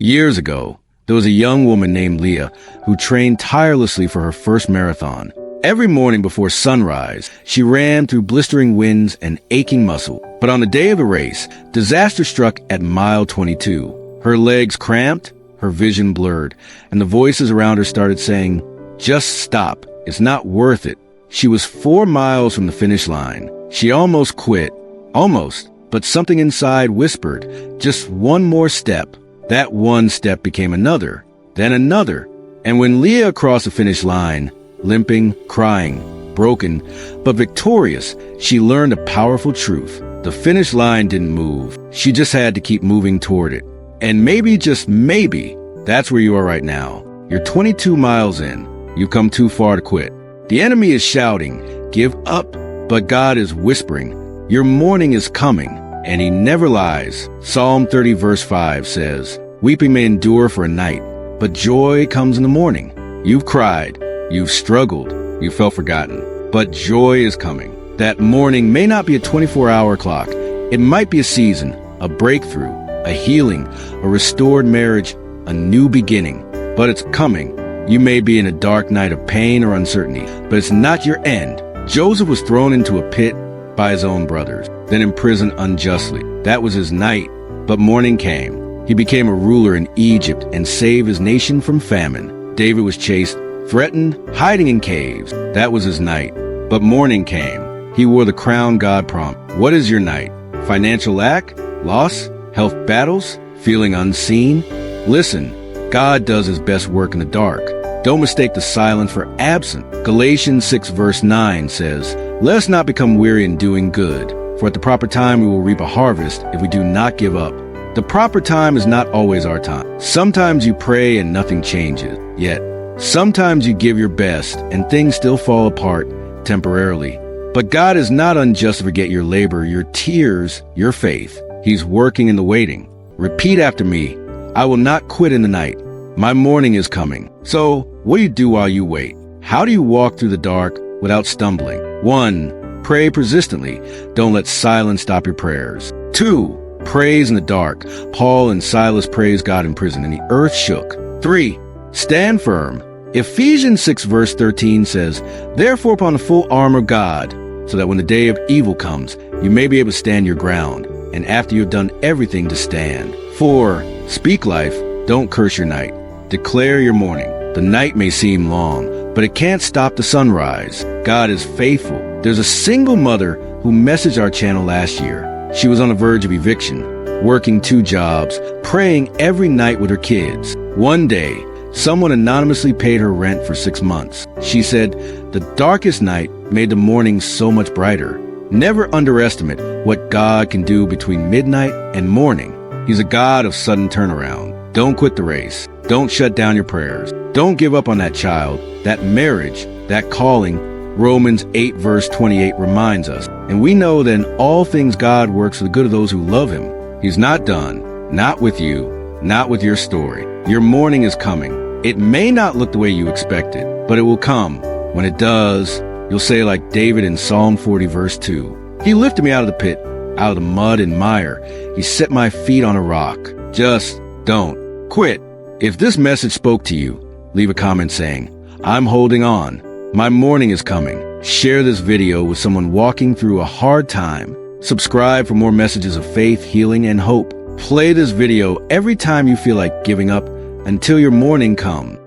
Years ago, there was a young woman named Leah who trained tirelessly for her first marathon. Every morning before sunrise, she ran through blistering winds and aching muscle. But on the day of the race, disaster struck at mile 22. Her legs cramped, her vision blurred, and the voices around her started saying, "Just stop. It's not worth it." She was 4 miles from the finish line. She almost quit. Almost. But something inside whispered, just one more step. That one step became another, then another. And when Leah crossed the finish line, limping, crying, broken, but victorious, she learned a powerful truth. The finish line didn't move. She just had to keep moving toward it. And maybe, just maybe, that's where you are right now. You're 22 miles in. You've come too far to quit. The enemy is shouting, "Give up," but God is whispering, "Your morning is coming," and he never lies. Psalm 30 verse 5 says, "Weeping may endure for a night, but joy comes in the morning." You've cried, you've struggled, you felt forgotten, but joy is coming. That morning may not be a 24-hour clock. It might be a season, a breakthrough, a healing, a restored marriage, a new beginning. But it's coming. You may be in a dark night of pain or uncertainty, but it's not your end. Joseph was thrown into a pit by his own brothers, then imprisoned unjustly. That was his night, but morning came. He became a ruler in Egypt and saved his nation from famine. David was chased, threatened, hiding in caves. That was his night, but morning came. He wore the crown God promised. What is your night? Financial lack? Loss? Health battles? Feeling unseen? Listen, God does his best work in the dark. Don't mistake the silent for absent. Galatians 6 verse 9 says, "Let us not become weary in doing good, for at the proper time we will reap a harvest if we do not give up." The proper time is not always our time. Sometimes you pray and nothing changes. Yet, sometimes you give your best and things still fall apart temporarily. But God is not unjust to forget your labor, your tears, your faith. He's working in the waiting. Repeat after me, "I will not quit in the night. My morning is coming." So, what do you do while you wait? How do you walk through the dark without stumbling? 1. Pray persistently. Don't let silence stop your prayers. 2. Praise in the dark. Paul and Silas praised God in prison, and the earth shook. 3. Stand firm. Ephesians 6 verse 13 says, "Therefore put on the full armor of God, so that when the day of evil comes, you may be able to stand your ground, and after you have done everything to stand." 4. Speak life. Don't curse your night. Declare your morning. The night may seem long, but it can't stop the sunrise. God is faithful. There's a single mother who messaged our channel last year. She was on the verge of eviction, working 2 jobs, praying every night with her kids. One day, someone anonymously paid her rent for 6 months. She said, "The darkest night made the morning so much brighter." Never underestimate what God can do between midnight and morning. He's a God of sudden turnaround. Don't quit the race. Don't shut down your prayers. Don't give up on that child, that marriage, that calling. Romans 8 verse 28 reminds us. And we know that in all things God works for the good of those who love him. He's not done. Not with you. Not with your story. Your morning is coming. It may not look the way you expected, but it will come. When it does, you'll say like David in Psalm 40 verse 2. "He lifted me out of the pit, out of the mud and mire. He set my feet on a rock." Just don't quit. If this message spoke to you, leave a comment saying, "I'm holding on. My morning is coming." Share this video with someone walking through a hard time. Subscribe for more messages of faith, healing, and hope. Play this video every time you feel like giving up until your morning comes.